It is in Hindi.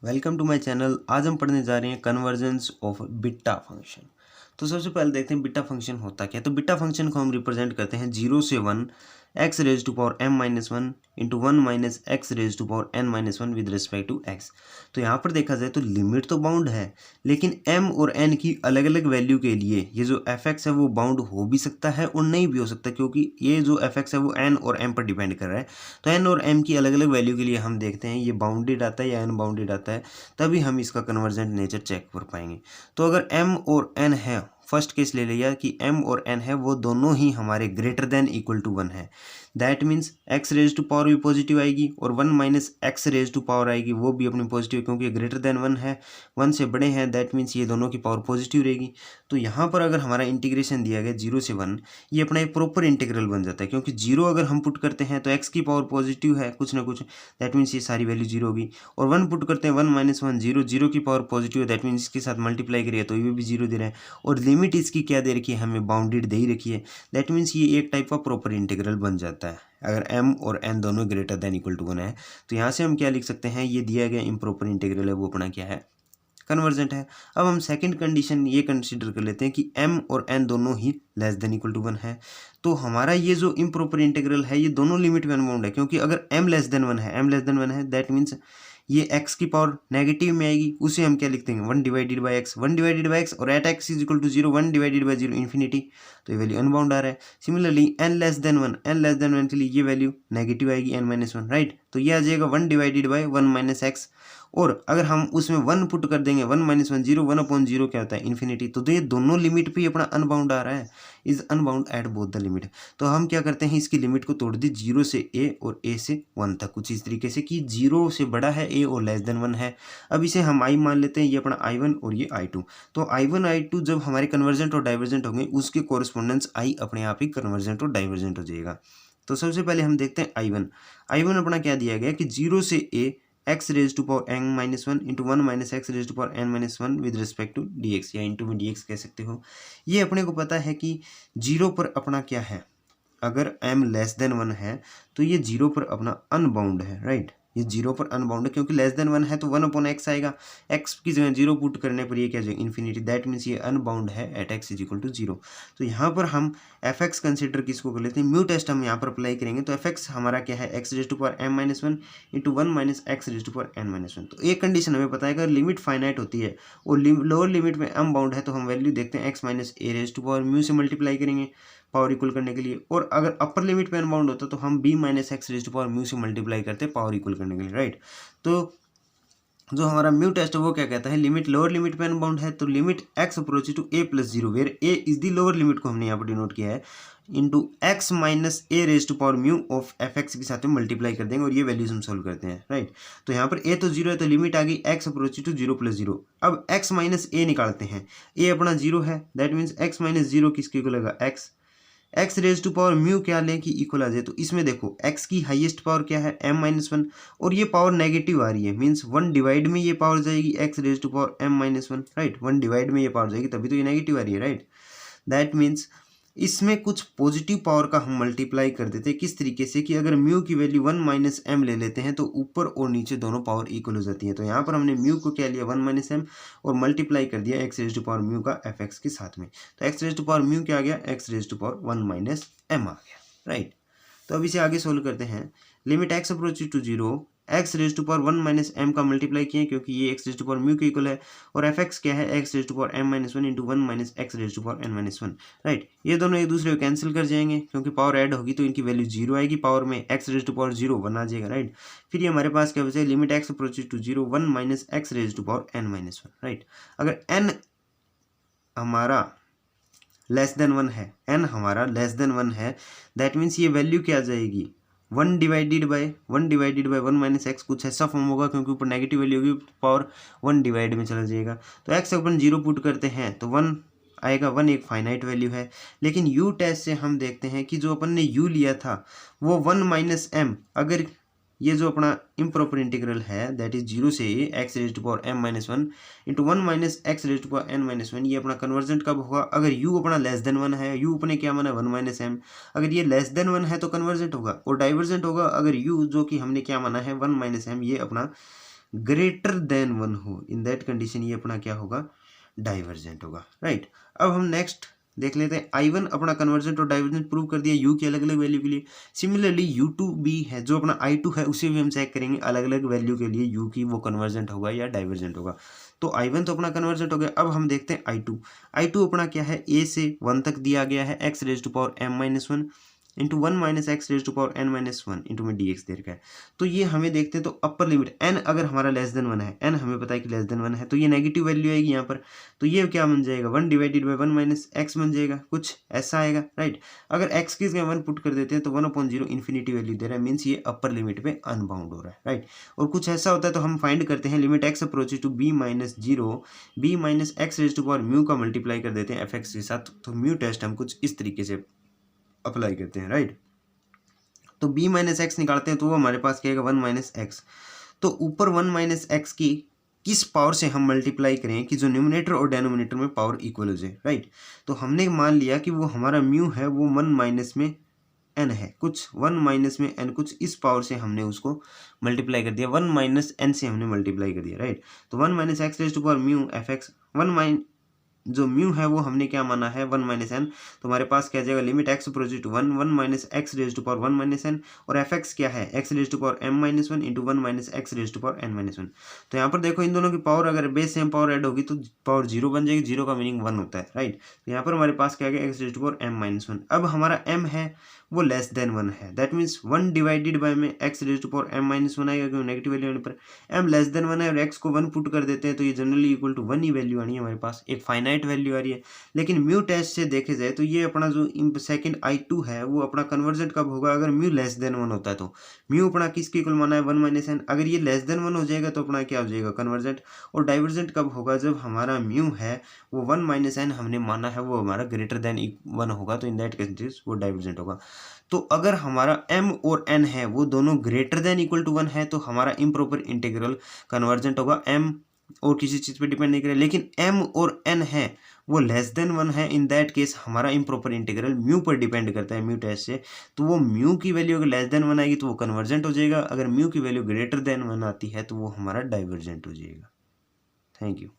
Welcome to my channel. आज हम पढ़ने जा रहे हैं कन्वर्जेंस ऑफ बीटा फंक्शन। तो सबसे पहले देखते हैं बीटा फंक्शन होता क्या है। तो बीटा फंक्शन को हम रिप्रेजेंट करते हैं 0 से 1 x raise to power m minus one into one minus x raise to power n minus one with respect to x। तो यहाँ पर देखा जाए तो लिमिट तो बाउंड है, लेकिन m और n की अलग अलग वैल्यू के लिए ये जो fx है वो बाउंड हो भी सकता है और नहीं भी हो सकता, क्योंकि ये जो fx है वो n और m पर डिपेंड कर रहा है। तो n और m की अलग अलग वैल्यू के लिए हम देखते हैं ये बाउंडेड आता है या अनबाउंडेड आता है, तभी हम इसका कन्वर्जेंट नेचर चेक कर पाएंगे। तो अगर m और n है, फर्स्ट केस ले लिया कि m और n है वो दोनों ही हमारे ग्रेटर देन इक्वल टू 1 है, that means x raise to power भी पॉजिटिव आएगी और 1 minus x raise to power आएगी वो भी अपनी पॉजिटिव, क्योंकि ग्रेटर देन 1 है, 1 से बड़े हैं, दैट मीन्स ये दोनों की पावर पॉजिटिव रहेगी। तो यहाँ पर अगर हमारा इंटीग्रेशन दिया गया 0 से 1, ये अपना एक प्रॉपर इंटीग्रल बन जाता है, क्योंकि 0 अगर हम पुट करते हैं तो x की पावर पॉजिटिव है कुछ ना कुछ, दैट मीन्स ये सारी वैल्यू 0 होगी। और 1 पुट करते हैं 1 माइनस वन 0, 0 की पावर पॉजिटिव है, दैट मीन्स इसके साथ मल्टीप्लाई करिए तो ये भी 0 दे रहा है। और लिमिट इसकी क्या दे रखी है, हमें बाउंडेड दे ही रखी है, दैट मीन्स ये एक टाइप का प्रॉपर इंटीग्रल बन जाता है अगर m और n दोनों ग्रेटर देन इक्वल टू 1 है। तो यहाँ से हम क्या लिख सकते हैं, ये दिया गया इम्प्रॉपर इंटीग्रल है वो अपना क्या है, कन्वर्जेंट है। अब हम सेकंड कंडीशन ये कंसीडर कर लेते हैं कि m और n दोनों ही लेस देन इक्वल टू 1 है। तो हमारा ये जो इम्प्रॉपर इंटीग्रल है ये दोनों लिमिट में अनबाउंड है, क्योंकि अगर m लेस देन 1 है, m लेस देन 1 है, दैट मीन्स ये x की पावर नेगेटिव में आएगी, उसे हम क्या लिखते हैं 1 divided by X, 1 divided by X, और at x is equal to 0, 1 divided by 0 infinity, तो ये वैल्यू अनबाउंड आ रहा है। Similarly n less than 1, n less than 1 के लिए ये वैल्यू नेगेटिव आएगी n माइनस वन, राइट। तो ये आ जाएगा 1 डिवाइडेड बाई 1 माइनस एक्स, और अगर हम उसमें 1 पुट कर देंगे 1 माइनस वन 0, 1 अपॉन 0 क्या होता है इन्फिनिटी। तो ये दोनों लिमिट पे अपना अनबाउंड आ रहा है, is unbound at both the limit. तो हम क्या करते हैं, इसकी लिमिट को तोड़ दी 0 से a और a से 1 तक, कुछ इस तरीके से कि 0 से बड़ा है a और लेस देन 1 है। अब इसे हम i मान लेते हैं, ये अपना i1 और ये i2। तो i1 i2 जब हमारे कन्वर्जेंट और डाइवर्जेंट होंगे उसके कोरिस्पोंडेंस i अपने आप ही कन्वर्जेंट और डाइवर्जेंट हो जाएगा। तो सबसे पहले हम देखते हैं i1 अपना क्या दिया गया कि 0 से a x raise to power n minus one into one minus x raise to power n minus one with respect to d x, या इंटू में डी एक्स कह सकते हो। ये अपने को पता है कि 0 पर अपना क्या है, अगर m लेस देन 1 है तो ये 0 पर अपना अनबाउंड है, राइट। ये 0 पर अनबाउंड है क्योंकि लेस देन 1 है तो 1 अपॉन एक्स आएगा, x की जगह 0 पुट करने पर ये क्या जाएगा इन्फिनिटी, दैट मीन्स ये अनबाउंड है at x is equal to 0। तो यहाँ पर हम fx कंसिडर किसको कर लेते हैं, म्यू टेस्ट हम यहाँ पर अप्लाई करेंगे। तो fx हमारा क्या है, x raise to power m minus one into one minus x raise to power n minus one. तो एक कंडीशन हमें पता है अगर लिमिट फाइनाइट होती है और लोअर लिमिट में अनबाउंड है तो हम वैल्यू देखते हैं x minus a raise to power mu से मल्टीप्लाई करेंगे पावर इक्वल करने के लिए, और अगर अपर लिमिट पे अनबाउंड होता तो हम b minus x raise to power mu से मल्टीप्लाई करते हैं पावर इक्वल करने के लिए, राइट। तो जो हमारा म्यू टेस्ट है वो क्या कहता है, लिमिट लोअर लिमिट पे अनबाउंड है तो limit x approach to a plus 0 where a is the lower limit को हमने यहाँ पर डिनोट किया है, into x minus a raise to power mu of f x के साथ में मल्टीप्लाई कर देंगे और ये वैल्यूज हम सोल्व करते हैं, राइट। तो यहाँ पर a तो 0 है तो लिमिट आ गई x अप्रोच टू 0 प्लस 0। अब x माइनस ए निकालते हैं, a अपना 0 है, दैट मीन्स x माइनस 0 किसके इक्वल होगा x raise to power mu क्या लें कि इक्वल आ जाए। तो इसमें देखो x की हाईएस्ट पावर क्या है m माइनस वन, और ये पावर नेगेटिव आ रही है, मीन्स 1 डिवाइड में ये पावर जाएगी x raise to power m minus one, right. 1 divide में ये पावर जाएगी तभी तो ये नेगेटिव आ रही है, राइट। दैट मीन्स इसमें कुछ पॉजिटिव पावर का हम मल्टीप्लाई कर देते हैं, किस तरीके से कि अगर म्यू की वैल्यू 1 माइनस एम ले लेते हैं तो ऊपर और नीचे दोनों पावर इक्वल हो जाती है। तो यहाँ पर हमने म्यू को क्या लिया 1 माइनस एम और मल्टीप्लाई कर दिया X raise to power mu का एफ एक्स के साथ में। तो X raise to power mu क्या आ गया, X raise to power 1 minus M आ गया, राइट। तो अब इसे आगे सोल्व करते हैं, limit x approach to 0, X raise to power 1 minus M का मल्टीप्लाई किए क्योंकि ये X raise to power mu के इक्वल है, और एफ एक्स क्या है x raise to power m minus one into one minus x raise to power n minus one, right. ये दोनों एक दूसरे को कैंसिल कर जाएंगे क्योंकि पावर ऐड होगी तो इनकी वैल्यू 0 आएगी, पावर में एक्स रेज टू पावर 0 1 आ जाएगा, राइट। फिर ये हमारे पास क्या बचे, limit x approach to 0 1 minus x raise to power n minus one, right. अगर एन हमारा लेस देन 1 है, n हमारा लेस देन 1 है, दैट मीन्स ये वैल्यू क्या आ जाएगी 1 डिवाइडेड बाय 1 माइनस एक्स, कुछ ऐसा फॉर्म होगा क्योंकि ऊपर नेगेटिव वैल्यू होगी पावर 1 डिवाइड में चला जाएगा। तो x अपन 0 पुट करते हैं तो 1 आएगा, 1 एक फाइनाइट वैल्यू है। लेकिन u टेस्ट से हम देखते हैं कि जो अपन ने u लिया था वो 1 माइनस एम, अगर ये जो अपना इम्प्रॉपर इंटीग्रल है दैट इज 0 से x raise to power m minus one into one minus x raise to power n minus one, ये अपना कन्वर्जेंट कब होगा, अगर u अपना लेस देन 1 है, u अपने क्या माना 1 माइनस एम, अगर ये लेस देन 1 है तो कन्वर्जेंट होगा, और डाइवर्जेंट होगा अगर u जो कि हमने क्या माना है 1 माइनस एम, ये अपना ग्रेटर देन 1 हो, इन दैट कंडीशन ये अपना क्या होगा, डाइवर्जेंट होगा, राइट। अब हम नेक्स्ट देख लेते हैं, I1 अपना कन्वर्जेंट और डाइवर्जेंट प्रूव कर दिया U की अलग अलग वैल्यू के लिए। सिमिलरली U2 भी है, जो अपना I2 है उसे भी हम चेक करेंगे अलग अलग वैल्यू के लिए U की वो कन्वर्जेंट होगा या डाइवर्जेंट होगा। तो I1 तो अपना कन्वर्जेंट हो गया। अब हम देखते हैं I2 अपना क्या है, A से 1 तक दिया गया है, x raise to power m-1 into 1 minus x raise to power n-1 into में dx दे रखा है। तो ये हमें देखते हैं, तो अपर लिमिट n अगर हमारा लेस देन 1 है, n हमें पता है कि लेस देन 1 है, तो ये नेगेटिव वैल्यू आएगी यहाँ पर। तो ये क्या बन जाएगा, 1 डिवाइडेड बाई 1 माइनस एक्स बन जाएगा, कुछ ऐसा आएगा, राइट। अगर x की जगह 1 पुट कर देते हैं तो 1/0 इन्फिनिटी वैल्यू दे रहा है, मीन्स ये अपर लिमिट पे अनबाउंड हो रहा है, राइट। और कुछ ऐसा होता है तो हम फाइंड करते हैं limit x approaches to b minus 0 b minus x raise to power mu का मल्टीप्लाई कर देते हैं fx के साथ। तो म्यू टेस्ट हम कुछ इस तरीके से अप्लाई करते हैं, राइट। तो b माइनस एक्स निकालते हैं तो वो हमारे पास क्या आएगा, 1 माइनस एक्स। तो ऊपर 1 माइनस एक्स की किस पावर से हम मल्टीप्लाई करें कि जो न्यूमरेटर और डेनोमिनेटर में पावर इक्वल हो जाए, राइट। तो हमने मान लिया कि वो हमारा म्यू है वो 1 माइनस में n है, कुछ 1 माइनस में n, कुछ इस पावर से हमने उसको मल्टीप्लाई कर दिया, 1 माइनस n से हमने मल्टीप्लाई कर दिया, राइट। तो 1 minus x raise to power mu f x, जो म्यू है वो हमने क्या माना है, 1 माइनस एन। तो हमारे पास क्या जाएगा, limit x approaches to 1 minus x raise to power 1 minus n, और एफ एक्स क्या है, x raise to power m-1 into 1 minus x raise to power n-1। तो यहाँ पर देखो इन दोनों की पावर अगर बेस सेम पावर ऐड होगी तो पावर 0 बन जाएगी, 0 का मीनिंग 1 होता है, राइट। तो यहाँ पर हमारे पास क्या गया, X raise to power m-1। अब हमारा m है वो लेस देन 1 है, दैट मीन्स 1 डिवाइडेड बाय में x raise to power m-1 आएगा, क्योंकि नेगेटिव वैल्यू आने पर m लेस देन 1 है और x को 1 पुट कर देते हैं तो ये जनरली इक्वल टू 1 ही वैल्यू आनी है हमारे पास, एक फाइनाइट वैल्यू आ रही है। लेकिन म्यू टेस्ट से देखे जाए तो ये अपना जो सेकंड I2 है वो अपना कन्वर्जेंट कब होगा, अगर म्यू लेस देन 1 होता है। तो म्यू अपना किसके इक्वल माना है, 1 माइनस एन। अगर ये लेस देन 1 हो जाएगा तो अपना क्या हो जाएगा, कन्वर्जेंट। और डाइवर्जेंट कब होगा, जब हमारा म्यू है वो 1 माइनस एन हमने माना है वो हमारा ग्रेटर देन 1 होगा, तो इन दैट केस वो डाइवर्जेंट होगा। तो अगर हमारा m और n है वो दोनों ग्रेटर देन इक्वल टू 1 है तो हमारा इम्प्रॉपर इंटीग्रल कन्वर्जेंट होगा। m और किसी चीज़ पे डिपेंड नहीं करे, लेकिन m और n है वो लेस देन 1 है, इन दैट केस हमारा इम्प्रॉपर इंटीग्रल म्यू पर डिपेंड करता है, म्यू टेस्ट से। तो वो म्यू की वैल्यू अगर लेस देन 1 आएगी तो वो कन्वर्जेंट हो जाएगा, अगर म्यू की वैल्यू ग्रेटर देन 1 आती है तो वो हमारा डाइवर्जेंट हो जाएगा। Thank you.